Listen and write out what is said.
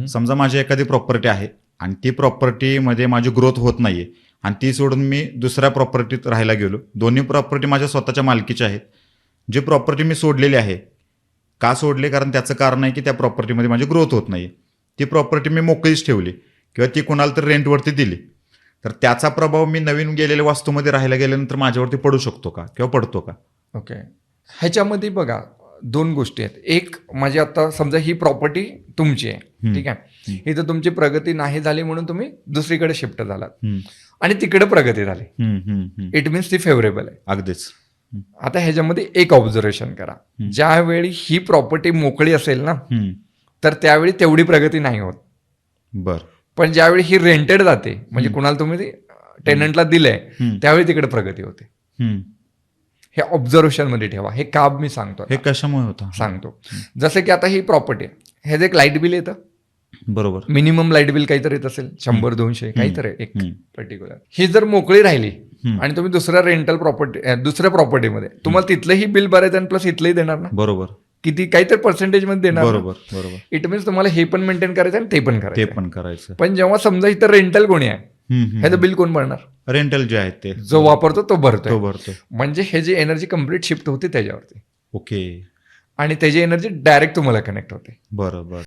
समजा माझी एखादी प्रॉपर्टी आहे आणि ती प्रॉपर्टीमध्ये माझी ग्रोथ होत नाहीये आणि ती सोडून मी दुसऱ्या प्रॉपर्टीत राहायला गेलो. दोन्ही प्रॉपर्टी माझ्या स्वतःच्या मालकीच्या आहेत. जी प्रॉपर्टी मी सोडलेली आहे, का सोडले? कारण त्याचं कारण आहे की त्या प्रॉपर्टीमध्ये माझी ग्रोथ होत नाही. ती प्रॉपर्टी मी मोकळीच ठेवली किंवा ती कोणाला तर रेंटवरती दिली, तर त्याचा प्रभाव मी नवीन गेलेल्या वास्तूमध्ये राहायला गेल्यानंतर माझ्यावरती पडू शकतो का किंवा पडतो का? ओके, ह्याच्यामध्ये बघा 2 गोष्टी आहेत. एक म्हणजे आता समजा ही प्रॉपर्टी तुमची आहे, ठीक आहे, इथं तुमची प्रगती नाही झाली म्हणून तुम्ही दुसरीकडे शिफ्ट झालात आणि तिकडे प्रगती झाली, इट मीन्स ती फेवरेबल आहे. अगदीच. आता ह्याच्यामध्ये एक ऑब्झर्वेशन करा, ज्यावेळी ही प्रॉपर्टी मोकळी असेल ना, तर त्यावेळी तेवढी प्रगती नाही होत. बर. पण ज्यावेळी ही रेंटेड जाते, म्हणजे कुणाला तुम्ही टेनंटला दिलंय, त्यावेळी तिकडे प्रगती होते. हे ऑब्झर्वेशन मध्ये ठेवा. हे का मी सांगतो? हे कशामुळे होतं सांगतो. जसं की आता ही प्रॉपर्टी आहे, ह्याचं एक लाईट बिल येतं, बरोबर, मिनिमम लाईट बिल काहीतरी येत असेल 100-200 काहीतरी एक पर्टिक्युलर. ही जर मोकळी राहिली आणि तुम्ही दुसऱ्या रेंटल दुसऱ्या प्रॉपर्टीमध्ये तुम्हाला तिथलंही बिल भरायचं आणि प्लस इथलंही देणार ना, बरोबर, किती काहीतरी पर्सेंटेज मध्ये देणार. बरोबर बरोबर. इट मीन्स तुम्हाला हे पण मेंटेन करायचं आणि ते पण करायचं. पण जेव्हा समजा इथं रेंटल कोणी आहे, ह्याचं बिल कोण भरणार? रेंटल जे आहेत ते जो वापरतो तो भरतो. म्हणजे हे जी एनर्जी कम्प्लीट शिफ्ट होते त्याच्यावरती. ओके. आणि त्याची एनर्जी डायरेक्ट तुम्हाला कनेक्ट होते. बरोबर.